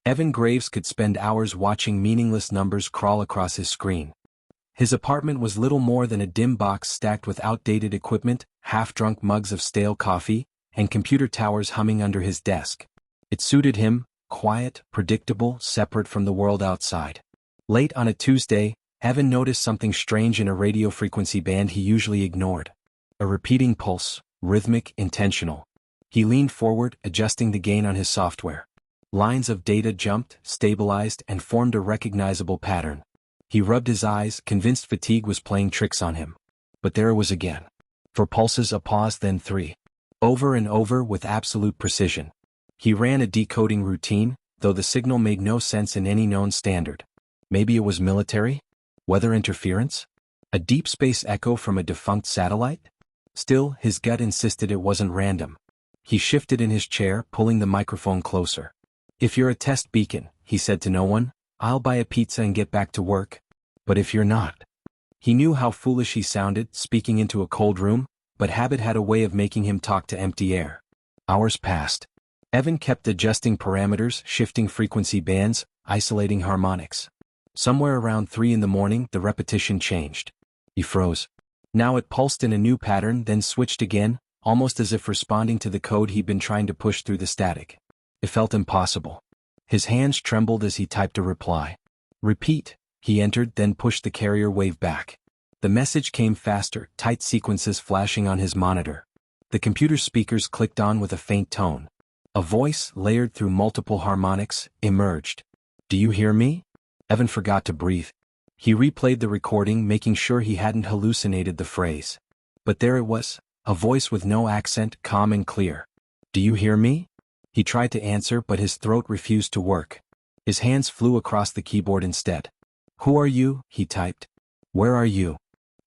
Evan Graves could spend hours watching meaningless numbers crawl across his screen. His apartment was little more than a dim box stacked with outdated equipment, half-drunk mugs of stale coffee, and computer towers humming under his desk. It suited him, quiet, predictable, separate from the world outside. Late on a Tuesday, Evan noticed something strange in a radio frequency band he usually ignored. A repeating pulse, rhythmic, intentional. He leaned forward, adjusting the gain on his software. Lines of data jumped, stabilized, and formed a recognizable pattern. He rubbed his eyes, convinced fatigue was playing tricks on him. But there it was again. 4 pulses, a pause, then 3. Over and over with absolute precision. He ran a decoding routine, though the signal made no sense in any known standard. Maybe it was military? Weather interference? A deep space echo from a defunct satellite? Still, his gut insisted it wasn't random. He shifted in his chair, pulling the microphone closer. "If you're a test beacon," he said to no one, "I'll buy a pizza and get back to work. But if you're not..." He knew how foolish he sounded, speaking into a cold room, but habit had a way of making him talk to empty air. Hours passed. Evan kept adjusting parameters, shifting frequency bands, isolating harmonics. Somewhere around 3 in the morning, the repetition changed. He froze. Now it pulsed in a new pattern, then switched again, almost as if responding to the code he'd been trying to push through the static. It felt impossible. His hands trembled as he typed a reply. "Repeat," he entered, then pushed the carrier wave back. The message came faster, tight sequences flashing on his monitor. The computer speakers clicked on with a faint tone. A voice, layered through multiple harmonics, emerged. "Do you hear me?" Evan forgot to breathe. He replayed the recording, making sure he hadn't hallucinated the phrase. But there it was, a voice with no accent, calm and clear. "Do you hear me?" He tried to answer, but his throat refused to work. His hands flew across the keyboard instead. "Who are you?" he typed. "Where are you?"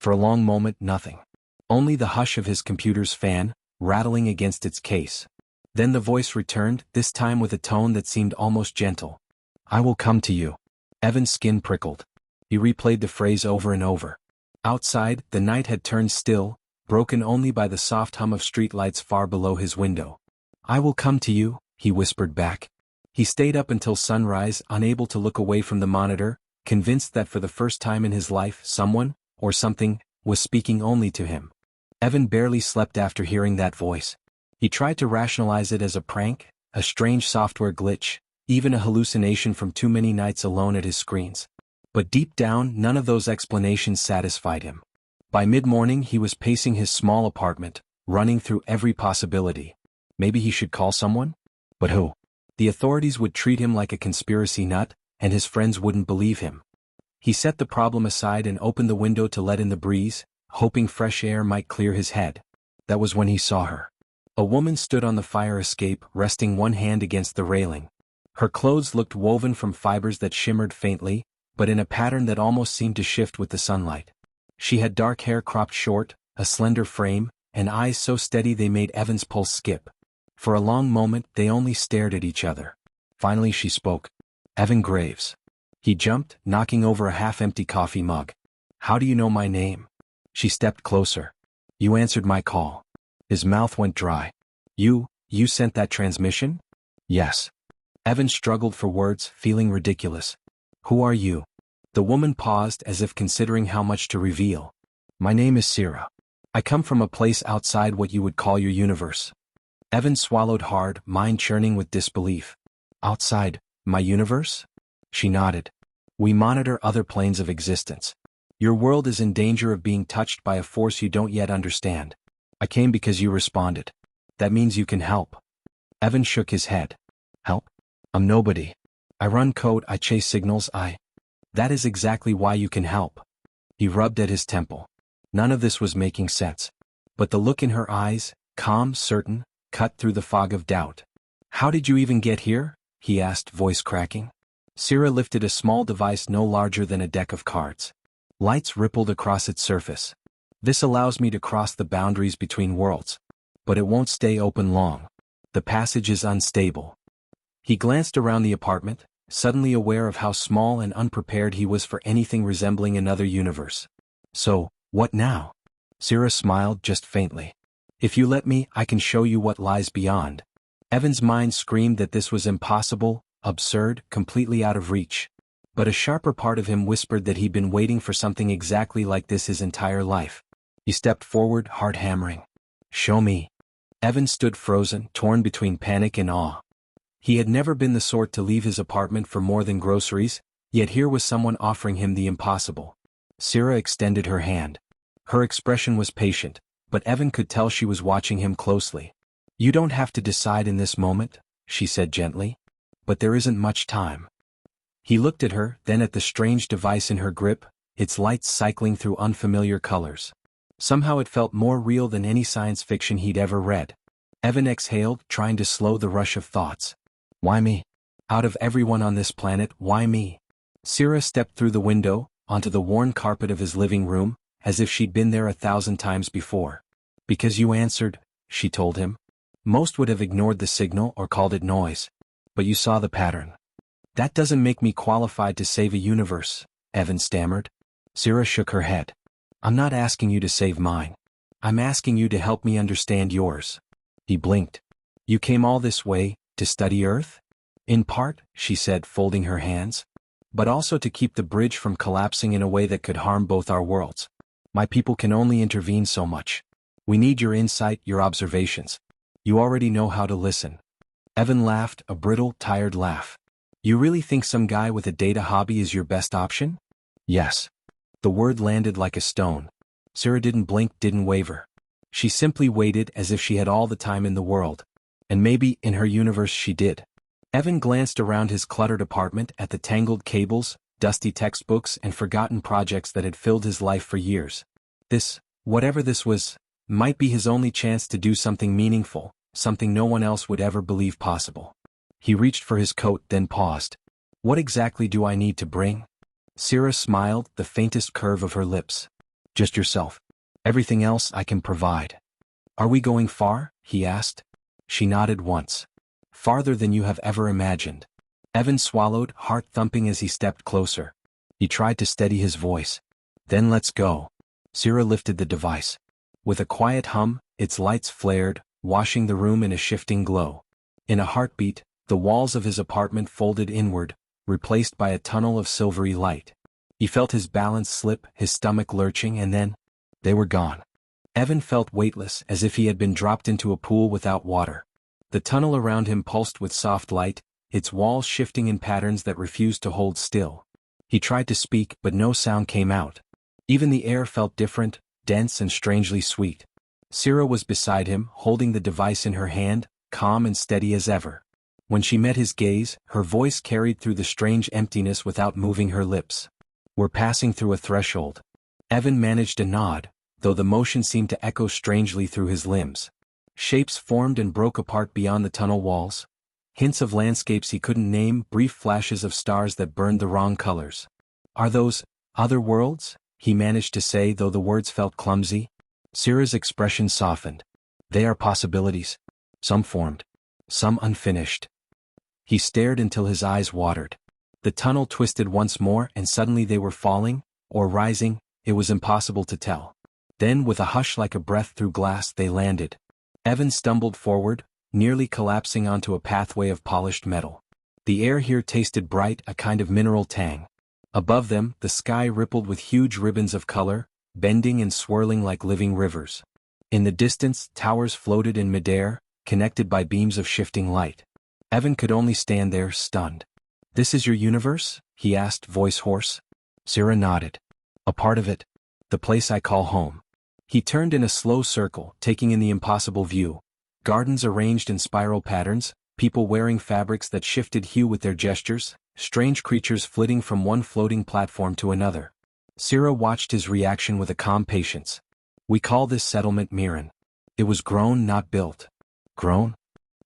For a long moment, nothing. Only the hush of his computer's fan, rattling against its case. Then the voice returned, this time with a tone that seemed almost gentle. "I will come to you." Evan's skin prickled. He replayed the phrase over and over. Outside, the night had turned still, broken only by the soft hum of streetlights far below his window. "I will come to you," he whispered back. He stayed up until sunrise, unable to look away from the monitor, convinced that for the first time in his life someone, or something, was speaking only to him. Evan barely slept after hearing that voice. He tried to rationalize it as a prank, a strange software glitch, even a hallucination from too many nights alone at his screens. But deep down, none of those explanations satisfied him. By mid-morning he was pacing his small apartment, running through every possibility. Maybe he should call someone? But who? The authorities would treat him like a conspiracy nut, and his friends wouldn't believe him. He set the problem aside and opened the window to let in the breeze, hoping fresh air might clear his head. That was when he saw her. A woman stood on the fire escape, resting one hand against the railing. Her clothes looked woven from fibers that shimmered faintly, but in a pattern that almost seemed to shift with the sunlight. She had dark hair cropped short, a slender frame, and eyes so steady they made Evan's pulse skip. For a long moment they only stared at each other. Finally she spoke. "Evan Graves." He jumped, knocking over a half-empty coffee mug. "How do you know my name?" She stepped closer. "You answered my call." His mouth went dry. You sent that transmission?" "Yes." Evan struggled for words, feeling ridiculous. "Who are you?" The woman paused as if considering how much to reveal. "My name is Sira. I come from a place outside what you would call your universe." Evan swallowed hard, mind churning with disbelief. "Outside my universe?" She nodded. "We monitor other planes of existence. Your world is in danger of being touched by a force you don't yet understand. I came because you responded. That means you can help." Evan shook his head. "Help? I'm nobody. I run code, I chase signals, That is exactly why you can help." He rubbed at his temple. None of this was making sense. But the look in her eyes, calm, certain, cut through the fog of doubt. "How did you even get here?" he asked, voice cracking. Sira lifted a small device no larger than a deck of cards. Lights rippled across its surface. "This allows me to cross the boundaries between worlds. But it won't stay open long. The passage is unstable." He glanced around the apartment, suddenly aware of how small and unprepared he was for anything resembling another universe. "So, what now?" Sira smiled just faintly. "If you let me, I can show you what lies beyond." Evan's mind screamed that this was impossible, Absurd, completely out of reach. But a sharper part of him whispered that he'd been waiting for something exactly like this his entire life. He stepped forward, heart hammering. "Show me." Evan stood frozen, torn between panic and awe. He had never been the sort to leave his apartment for more than groceries, yet here was someone offering him the impossible. Sarah extended her hand. Her expression was patient, but Evan could tell she was watching him closely. "You don't have to decide in this moment," she said gently. "But there isn't much time." He looked at her, then at the strange device in her grip, its lights cycling through unfamiliar colors. Somehow it felt more real than any science fiction he'd ever read. Evan exhaled, trying to slow the rush of thoughts. Why me? Out of everyone on this planet, why me? Sarah stepped through the window, onto the worn carpet of his living room, as if she'd been there 1,000 times before. "Because you answered," she told him. "Most would have ignored the signal or called it noise. But you saw the pattern." "That doesn't make me qualified to save a universe," Evan stammered. Sarah shook her head. "I'm not asking you to save mine. I'm asking you to help me understand yours." He blinked. "You came all this way, to study Earth?" "In part," she said, folding her hands. "But also to keep the bridge from collapsing in a way that could harm both our worlds. My people can only intervene so much. We need your insight, your observations. You already know how to listen." Evan laughed, a brittle, tired laugh. "You really think some guy with a data hobby is your best option?" "Yes." The word landed like a stone. Sarah didn't blink, didn't waver. She simply waited as if she had all the time in the world. And maybe, in her universe, she did. Evan glanced around his cluttered apartment at the tangled cables, dusty textbooks, and forgotten projects that had filled his life for years. This, whatever this was, might be his only chance to do something meaningful, something no one else would ever believe possible. He reached for his coat, then paused. "What exactly do I need to bring?" Sarah smiled, the faintest curve of her lips. "Just yourself. Everything else I can provide." "Are we going far?" he asked. She nodded once. "Farther than you have ever imagined." Evan swallowed, heart thumping as he stepped closer. He tried to steady his voice. "Then let's go." Sarah lifted the device. With a quiet hum, its lights flared, washing the room in a shifting glow. In a heartbeat, the walls of his apartment folded inward, replaced by a tunnel of silvery light. He felt his balance slip, his stomach lurching, and then they were gone. Evan felt weightless, as if he had been dropped into a pool without water. The tunnel around him pulsed with soft light, its walls shifting in patterns that refused to hold still. He tried to speak, but no sound came out. Even the air felt different, dense and strangely sweet. Sarah was beside him, holding the device in her hand, calm and steady as ever. When she met his gaze, her voice carried through the strange emptiness without moving her lips. "We're passing through a threshold." Evan managed a nod, though the motion seemed to echo strangely through his limbs. Shapes formed and broke apart beyond the tunnel walls. Hints of landscapes he couldn't name, brief flashes of stars that burned the wrong colors. "Are those other worlds?" he managed to say, though the words felt clumsy. Sarah's expression softened. "They are possibilities. Some formed. Some unfinished." He stared until his eyes watered. The tunnel twisted once more, and suddenly they were falling, or rising, it was impossible to tell. Then, with a hush like a breath through glass, they landed. Evan stumbled forward, nearly collapsing onto a pathway of polished metal. The air here tasted bright, a kind of mineral tang. Above them, the sky rippled with huge ribbons of color, bending and swirling like living rivers. In the distance, towers floated in midair, connected by beams of shifting light. Evan could only stand there, stunned. "This is your universe?" he asked, voice hoarse. Sarah nodded. "A part of it. The place I call home." He turned in a slow circle, taking in the impossible view. Gardens arranged in spiral patterns, people wearing fabrics that shifted hue with their gestures, strange creatures flitting from one floating platform to another. Sarah watched his reaction with a calm patience. "We call this settlement Mirren. It was grown, not built." "Grown?"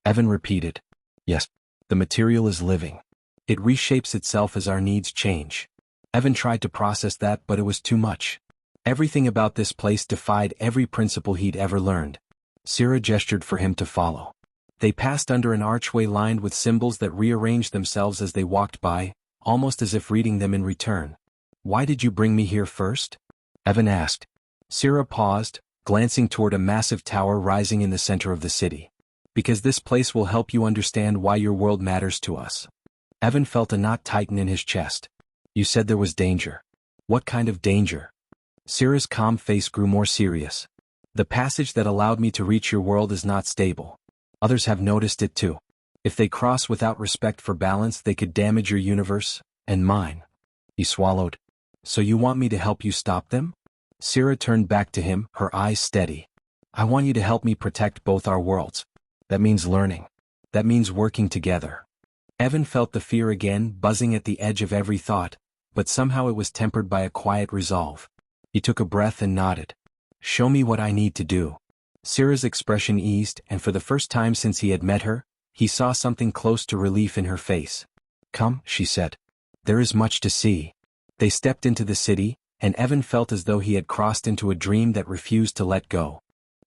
Evan repeated. "Yes. The material is living. It reshapes itself as our needs change." Evan tried to process that, but it was too much. Everything about this place defied every principle he'd ever learned. Sarah gestured for him to follow. They passed under an archway lined with symbols that rearranged themselves as they walked by, almost as if reading them in return. "Why did you bring me here first?" Evan asked. Sarah paused, glancing toward a massive tower rising in the center of the city. "Because this place will help you understand why your world matters to us." Evan felt a knot tighten in his chest. You said there was danger. What kind of danger? Sira's calm face grew more serious. The passage that allowed me to reach your world is not stable. Others have noticed it too. If they cross without respect for balance, they could damage your universe, and mine. He swallowed. So you want me to help you stop them? Sira turned back to him, her eyes steady. I want you to help me protect both our worlds. That means learning. That means working together. Evan felt the fear again, buzzing at the edge of every thought, but somehow it was tempered by a quiet resolve. He took a breath and nodded. Show me what I need to do. Sira's expression eased, and for the first time since he had met her, he saw something close to relief in her face. Come, she said. There is much to see. They stepped into the city, and Evan felt as though he had crossed into a dream that refused to let go.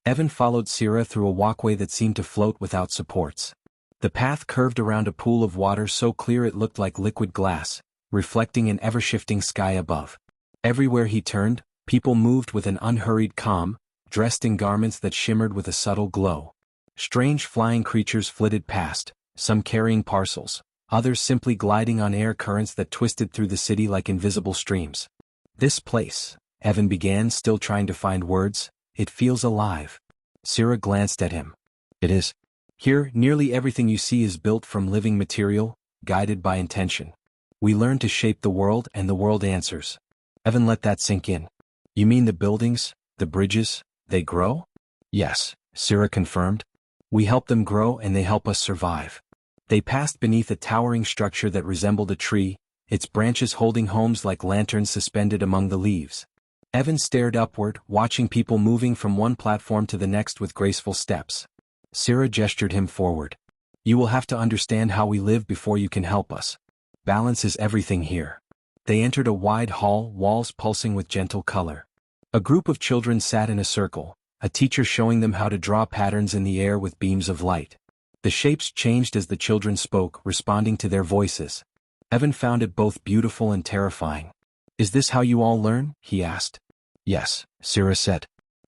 Evan followed Sira through a walkway that seemed to float without supports. The path curved around a pool of water so clear it looked like liquid glass, reflecting an ever-shifting sky above. Everywhere he turned, people moved with an unhurried calm, dressed in garments that shimmered with a subtle glow. Strange flying creatures flitted past, some carrying parcels, others simply gliding on air currents that twisted through the city like invisible streams. This place, Evan began, still trying to find words, it feels alive. Sira glanced at him. It is. Here, nearly everything you see is built from living material, guided by intention. We learn to shape the world and the world answers. Evan let that sink in. You mean the buildings, the bridges, they grow? Yes, Sira confirmed. We help them grow and they help us survive. They passed beneath a towering structure that resembled a tree, its branches holding homes like lanterns suspended among the leaves. Evan stared upward, watching people moving from one platform to the next with graceful steps. Sira gestured him forward. You will have to understand how we live before you can help us. Balance is everything here. They entered a wide hall, walls pulsing with gentle color. A group of children sat in a circle, a teacher showing them how to draw patterns in the air with beams of light. The shapes changed as the children spoke, responding to their voices. Evan found it both beautiful and terrifying. Is this how you all learn? He asked. Yes, Sira said.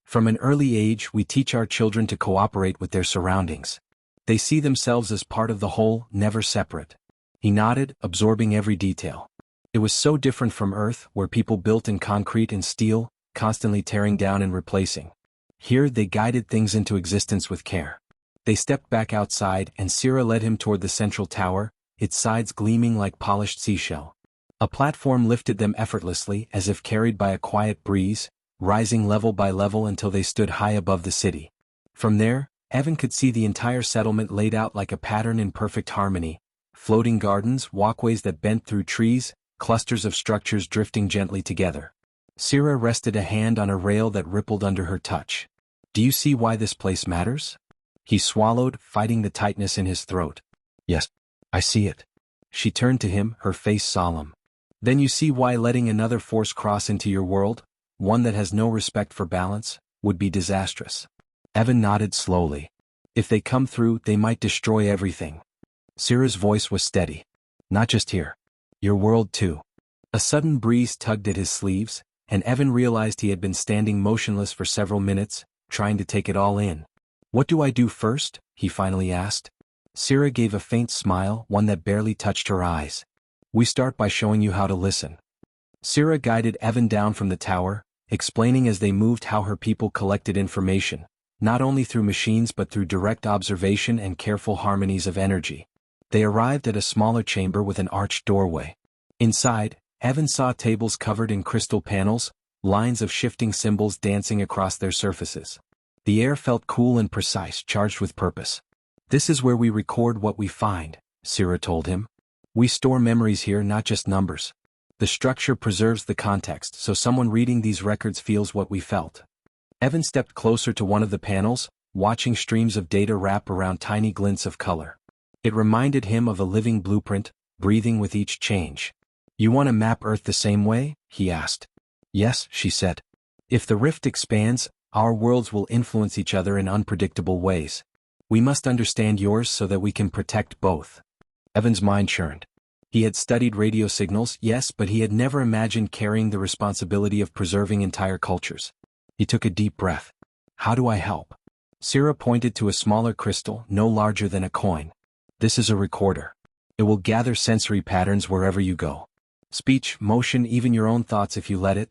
From an early age we teach our children to cooperate with their surroundings. They see themselves as part of the whole, never separate. He nodded, absorbing every detail. It was so different from Earth, where people built in concrete and steel, constantly tearing down and replacing. Here they guided things into existence with care. They stepped back outside and Sira led him toward the central tower, its sides gleaming like polished seashell. A platform lifted them effortlessly as if carried by a quiet breeze, rising level by level until they stood high above the city. From there, Evan could see the entire settlement laid out like a pattern in perfect harmony, floating gardens, walkways that bent through trees, clusters of structures drifting gently together. Sira rested a hand on a rail that rippled under her touch. Do you see why this place matters? He swallowed, fighting the tightness in his throat. Yes, I see it. She turned to him, her face solemn. Then you see why letting another force cross into your world, one that has no respect for balance, would be disastrous. Evan nodded slowly. If they come through, they might destroy everything. Sira's voice was steady. Not just here. Your world too. A sudden breeze tugged at his sleeves, and Evan realized he had been standing motionless for several minutes, trying to take it all in. What do I do first? He finally asked. Sira gave a faint smile, one that barely touched her eyes. We start by showing you how to listen. Sira guided Evan down from the tower, explaining as they moved how her people collected information, not only through machines but through direct observation and careful harmonies of energy. They arrived at a smaller chamber with an arched doorway. Inside, Evan saw tables covered in crystal panels, lines of shifting symbols dancing across their surfaces. The air felt cool and precise, charged with purpose. This is where we record what we find, Sira told him. We store memories here, not just numbers. The structure preserves the context, so someone reading these records feels what we felt. Evan stepped closer to one of the panels, watching streams of data wrap around tiny glints of color. It reminded him of a living blueprint, breathing with each change. You want to map Earth the same way? He asked. Yes, she said. If the rift expands, our worlds will influence each other in unpredictable ways. We must understand yours so that we can protect both. Evan's mind churned. He had studied radio signals, yes, but he had never imagined carrying the responsibility of preserving entire cultures. He took a deep breath. How do I help? Sira pointed to a smaller crystal, no larger than a coin. This is a recorder. It will gather sensory patterns wherever you go. Speech, motion, even your own thoughts if you let it.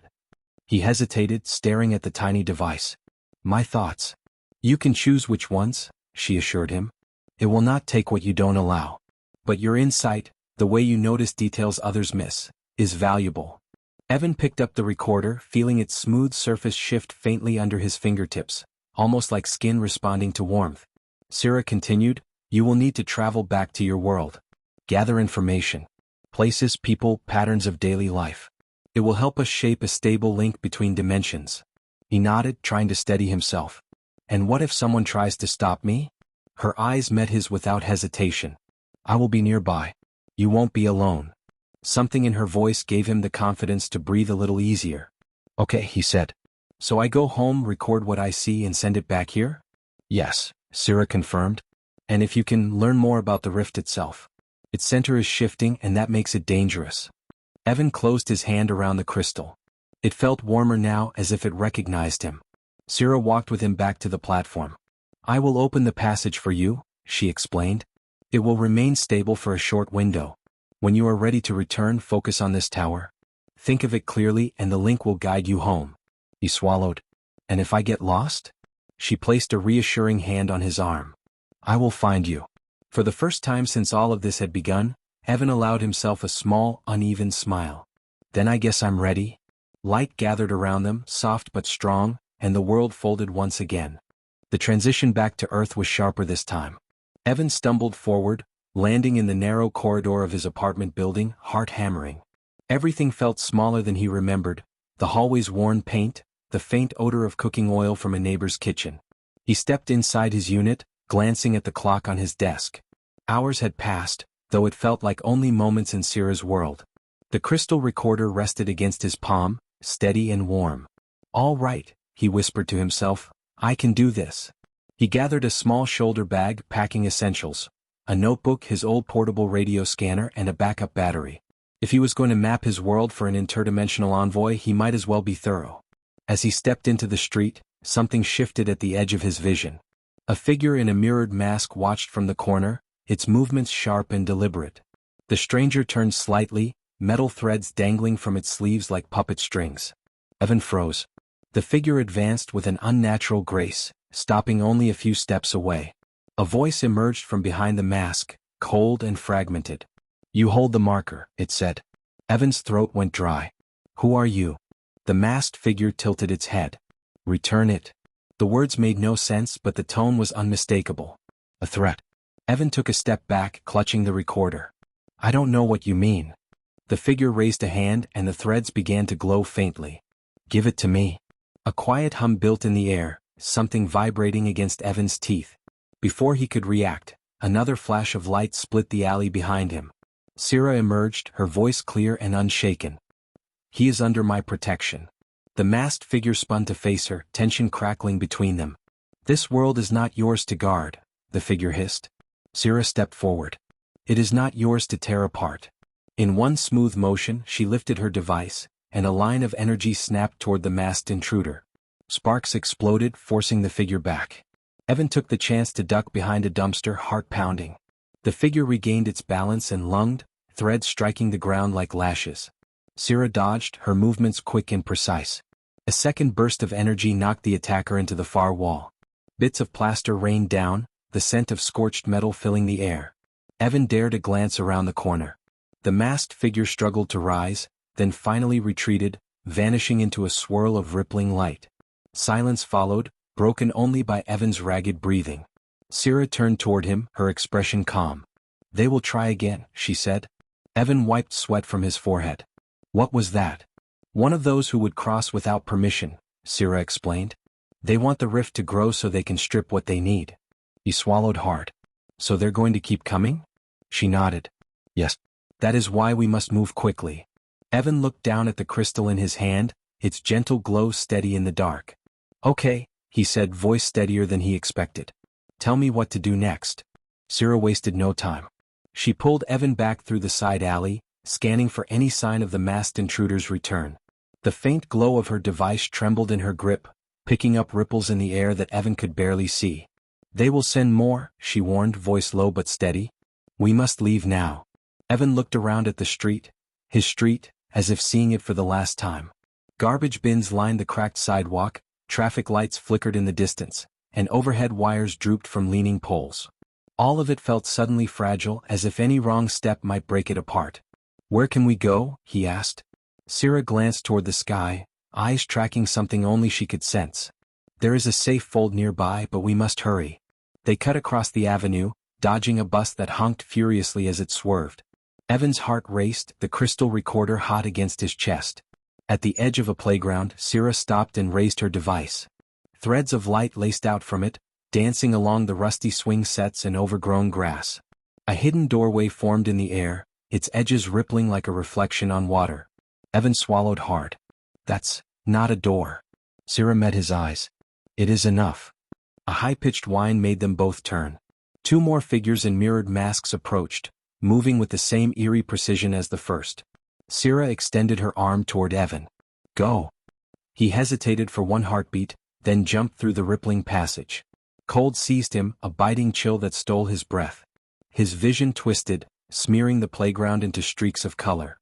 He hesitated, staring at the tiny device. My thoughts. You can choose which ones, she assured him. It will not take what you don't allow. But your insight, the way you notice details others miss, is valuable. Evan picked up the recorder, feeling its smooth surface shift faintly under his fingertips, almost like skin responding to warmth. Sira continued, you will need to travel back to your world. Gather information. Places, people, patterns of daily life. It will help us shape a stable link between dimensions. He nodded, trying to steady himself. And what if someone tries to stop me? Her eyes met his without hesitation. I will be nearby. You won't be alone. Something in her voice gave him the confidence to breathe a little easier. Okay, he said. So I go home, record what I see and send it back here? Yes, Sira confirmed. And if you can learn more about the rift itself. Its center is shifting and that makes it dangerous. Evan closed his hand around the crystal. It felt warmer now, as if it recognized him. Sira walked with him back to the platform. I will open the passage for you, she explained. It will remain stable for a short window. When you are ready to return, focus on this tower. Think of it clearly and the link will guide you home. He swallowed. And if I get lost? She placed a reassuring hand on his arm. I will find you. For the first time since all of this had begun, Evan allowed himself a small, uneven smile. Then I guess I'm ready. Light gathered around them, soft but strong, and the world folded once again. The transition back to Earth was sharper this time. Evan stumbled forward, landing in the narrow corridor of his apartment building, heart hammering. Everything felt smaller than he remembered, the hallway's worn paint, the faint odor of cooking oil from a neighbor's kitchen. He stepped inside his unit, glancing at the clock on his desk. Hours had passed, though it felt like only moments in Sira's world. The crystal recorder rested against his palm, steady and warm. All right, he whispered to himself, I can do this. He gathered a small shoulder bag, packing essentials, a notebook, his old portable radio scanner, and a backup battery. If he was going to map his world for an interdimensional envoy, he might as well be thorough. As he stepped into the street, something shifted at the edge of his vision. A figure in a mirrored mask watched from the corner, its movements sharp and deliberate. The stranger turned slightly, metal threads dangling from its sleeves like puppet strings. Evan froze. The figure advanced with an unnatural grace, stopping only a few steps away. A voice emerged from behind the mask, cold and fragmented. You hold the marker, it said. Evan's throat went dry. Who are you? The masked figure tilted its head. Return it. The words made no sense, but the tone was unmistakable. A threat. Evan took a step back, clutching the recorder. I don't know what you mean. The figure raised a hand and the threads began to glow faintly. Give it to me. A quiet hum built in the air, something vibrating against Evan's teeth. Before he could react, another flash of light split the alley behind him. Sira emerged, her voice clear and unshaken. He is under my protection. The masked figure spun to face her, tension crackling between them. This world is not yours to guard, the figure hissed. Sira stepped forward. It is not yours to tear apart. In one smooth motion, she lifted her device, and a line of energy snapped toward the masked intruder. Sparks exploded, forcing the figure back. Evan took the chance to duck behind a dumpster, heart pounding. The figure regained its balance and lunged, threads striking the ground like lashes. Sira dodged, her movements quick and precise. A second burst of energy knocked the attacker into the far wall. Bits of plaster rained down, the scent of scorched metal filling the air. Evan dared a glance around the corner. The masked figure struggled to rise, then finally retreated, vanishing into a swirl of rippling light. Silence followed, broken only by Evan's ragged breathing. Sira turned toward him, her expression calm. They will try again, she said. Evan wiped sweat from his forehead. What was that? One of those who would cross without permission, Sira explained. They want the rift to grow so they can strip what they need. He swallowed hard. So they're going to keep coming? She nodded. Yes. That is why we must move quickly. Evan looked down at the crystal in his hand, its gentle glow steady in the dark. Okay, he said, voice steadier than he expected. Tell me what to do next. Sira wasted no time. She pulled Evan back through the side alley, scanning for any sign of the masked intruder's return. The faint glow of her device trembled in her grip, picking up ripples in the air that Evan could barely see. They will send more, she warned, voice low but steady. We must leave now. Evan looked around at the street, his street, as if seeing it for the last time. Garbage bins lined the cracked sidewalk, traffic lights flickered in the distance, and overhead wires drooped from leaning poles. All of it felt suddenly fragile, as if any wrong step might break it apart. "Where can we go?" he asked. Sierra glanced toward the sky, eyes tracking something only she could sense. "There is a safe fold nearby, but we must hurry." They cut across the avenue, dodging a bus that honked furiously as it swerved. Evan's heart raced, the crystal recorder hot against his chest. At the edge of a playground, Sierra stopped and raised her device. Threads of light laced out from it, dancing along the rusty swing sets and overgrown grass. A hidden doorway formed in the air, its edges rippling like a reflection on water. Evan swallowed hard. "That's not a door." Sierra met his eyes. "It is enough." A high-pitched whine made them both turn. Two more figures in mirrored masks approached, moving with the same eerie precision as the first. Sierra extended her arm toward Evan. "Go." He hesitated for one heartbeat, then jumped through the rippling passage. Cold seized him, a biting chill that stole his breath. His vision twisted, smearing the playground into streaks of color.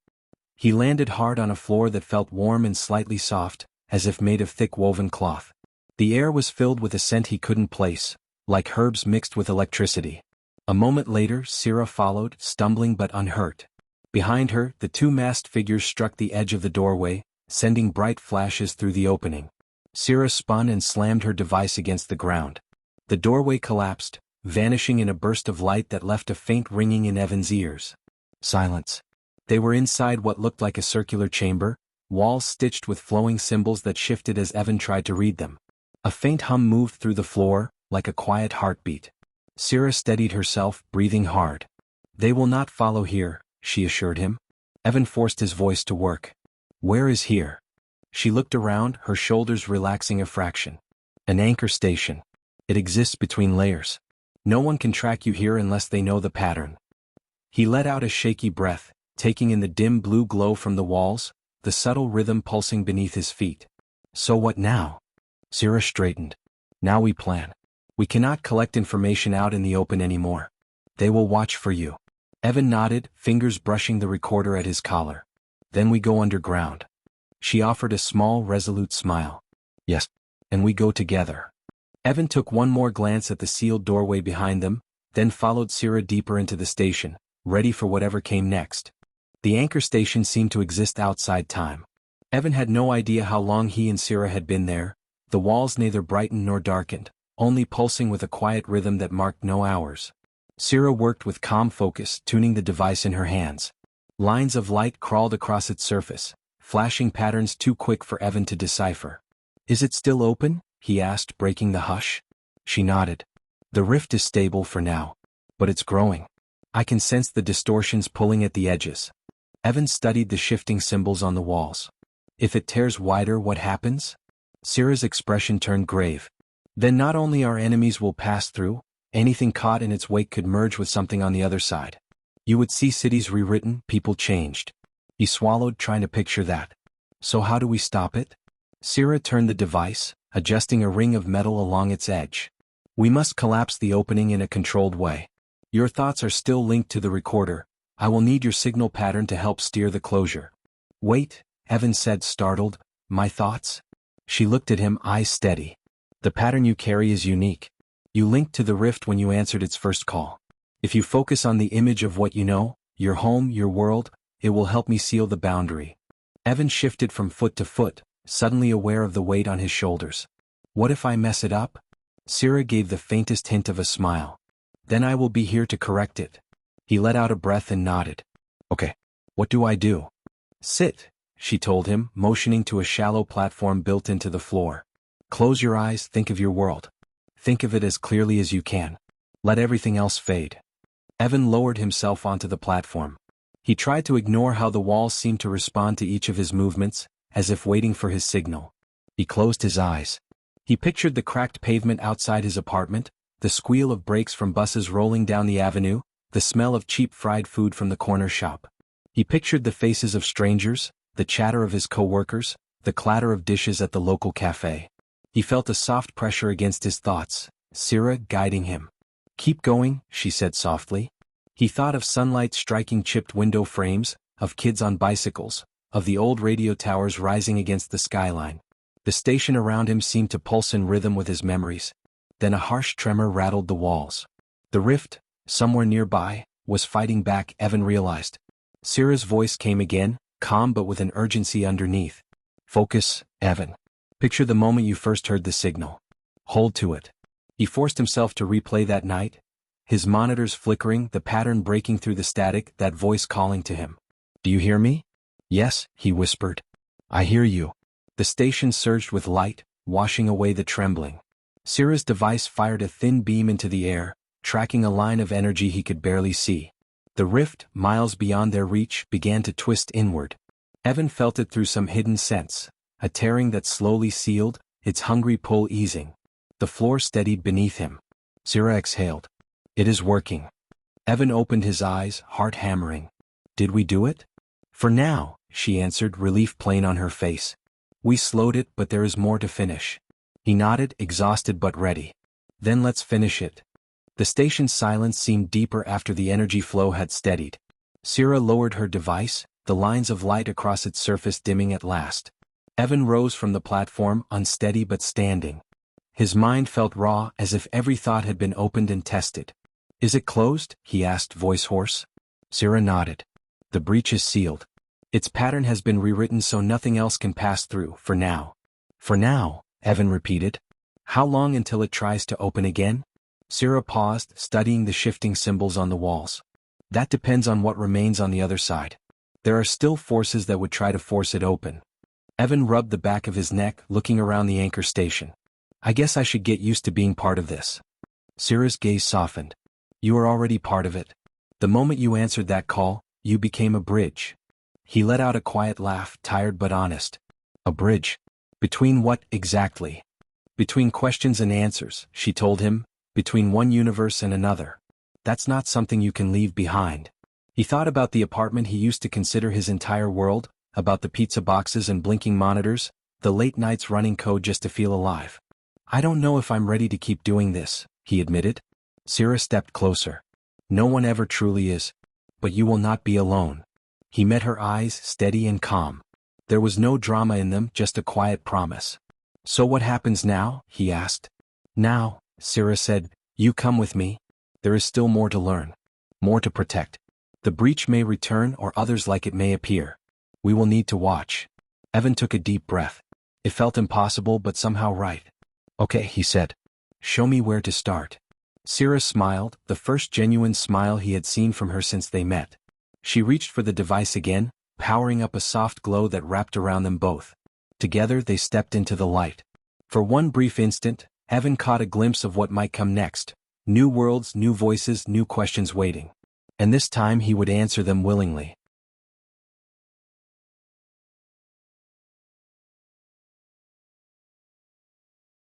He landed hard on a floor that felt warm and slightly soft, as if made of thick woven cloth. The air was filled with a scent he couldn't place, like herbs mixed with electricity. A moment later, Sierra followed, stumbling but unhurt. Behind her, the two masked figures struck the edge of the doorway, sending bright flashes through the opening. Sierra spun and slammed her device against the ground. The doorway collapsed, vanishing in a burst of light that left a faint ringing in Evan's ears. Silence. They were inside what looked like a circular chamber, walls stitched with flowing symbols that shifted as Evan tried to read them. A faint hum moved through the floor, like a quiet heartbeat. Sierra steadied herself, breathing hard. "They will not follow here," she assured him. Evan forced his voice to work. "Where is here?" She looked around, her shoulders relaxing a fraction. "An anchor station. It exists between layers. No one can track you here unless they know the pattern." He let out a shaky breath, taking in the dim blue glow from the walls, the subtle rhythm pulsing beneath his feet. "So what now?" Sierra straightened. "Now we plan. We cannot collect information out in the open anymore. They will watch for you." Evan nodded, fingers brushing the recorder at his collar. "Then we go underground." She offered a small, resolute smile. "Yes, and we go together." Evan took one more glance at the sealed doorway behind them, then followed Sierra deeper into the station, ready for whatever came next. The anchor station seemed to exist outside time. Evan had no idea how long he and Sierra had been there, the walls neither brightened nor darkened, only pulsing with a quiet rhythm that marked no hours. Sierra worked with calm focus, tuning the device in her hands. Lines of light crawled across its surface, flashing patterns too quick for Evan to decipher. "Is it still open?" he asked, breaking the hush. She nodded. "The rift is stable for now. But it's growing. I can sense the distortions pulling at the edges." Evan studied the shifting symbols on the walls. "If it tears wider, what happens?" Sierra's expression turned grave. "Then not only our enemies will pass through, anything caught in its wake could merge with something on the other side. You would see cities rewritten, people changed." He swallowed, trying to picture that. "So how do we stop it?" Sierra turned the device, adjusting a ring of metal along its edge. "We must collapse the opening in a controlled way. Your thoughts are still linked to the recorder. I will need your signal pattern to help steer the closure." "Wait," Evan said, startled. "My thoughts?" She looked at him, eyes steady. "The pattern you carry is unique. You linked to the rift when you answered its first call. If you focus on the image of what you know, your home, your world, it will help me seal the boundary." Evan shifted from foot to foot, suddenly aware of the weight on his shoulders. "What if I mess it up?" Sierra gave the faintest hint of a smile. "Then I will be here to correct it." He let out a breath and nodded. "Okay. What do I do?" "Sit," she told him, motioning to a shallow platform built into the floor. "Close your eyes, think of your world. Think of it as clearly as you can. Let everything else fade." Evan lowered himself onto the platform. He tried to ignore how the walls seemed to respond to each of his movements, as if waiting for his signal. He closed his eyes. He pictured the cracked pavement outside his apartment, the squeal of brakes from buses rolling down the avenue, the smell of cheap fried food from the corner shop. He pictured the faces of strangers, the chatter of his co-workers, the clatter of dishes at the local cafe. He felt a soft pressure against his thoughts, Sierra guiding him. "Keep going," she said softly. He thought of sunlight striking chipped window frames, of kids on bicycles, of the old radio towers rising against the skyline. The station around him seemed to pulse in rhythm with his memories. Then a harsh tremor rattled the walls. The rift, somewhere nearby, was fighting back, Evan realized. Syrah's voice came again, calm but with an urgency underneath. Focus, Evan. Picture the moment you first heard the signal. Hold to it. He forced himself to replay that night. His monitors flickering, the pattern breaking through the static, that voice calling to him. Do you hear me? Yes, he whispered. I hear you. The station surged with light, washing away the trembling. Syrah's device fired a thin beam into the air, tracking a line of energy he could barely see. The rift, miles beyond their reach, began to twist inward. Evan felt it through some hidden sense, a tearing that slowly sealed, its hungry pull easing. The floor steadied beneath him. Syrah exhaled. It is working. Evan opened his eyes, heart hammering. Did we do it? For now, she answered, relief plain on her face. We slowed it, but there is more to finish. He nodded, exhausted but ready. Then let's finish it. The station's silence seemed deeper after the energy flow had steadied. Syrah lowered her device, the lines of light across its surface dimming at last. Evan rose from the platform, unsteady but standing. His mind felt raw, as if every thought had been opened and tested. Is it closed? He asked, voice hoarse. Syrah nodded. The breach is sealed. Its pattern has been rewritten so nothing else can pass through, for now. For now, Evan repeated. How long until it tries to open again? Syrah paused, studying the shifting symbols on the walls. That depends on what remains on the other side. There are still forces that would try to force it open. Evan rubbed the back of his neck, looking around the anchor station. I guess I should get used to being part of this. Syrah's gaze softened. You are already part of it. The moment you answered that call, you became a bridge. He let out a quiet laugh, tired but honest. A bridge. Between what, exactly? Between questions and answers, she told him, between one universe and another. That's not something you can leave behind. He thought about the apartment he used to consider his entire world, about the pizza boxes and blinking monitors, the late nights running code just to feel alive. I don't know if I'm ready to keep doing this, he admitted. Syrah stepped closer. No one ever truly is. But you will not be alone. He met her eyes, steady and calm. There was no drama in them, just a quiet promise. So what happens now? He asked. Now, Syrah said, you come with me. There is still more to learn. More to protect. The breach may return or others like it may appear. We will need to watch. Evan took a deep breath. It felt impossible but somehow right. Okay, he said. Show me where to start. Syrah smiled, the first genuine smile he had seen from her since they met. She reached for the device again, powering up a soft glow that wrapped around them both. Together they stepped into the light. For one brief instant, Evan caught a glimpse of what might come next. New worlds, new voices, new questions waiting. And this time he would answer them willingly.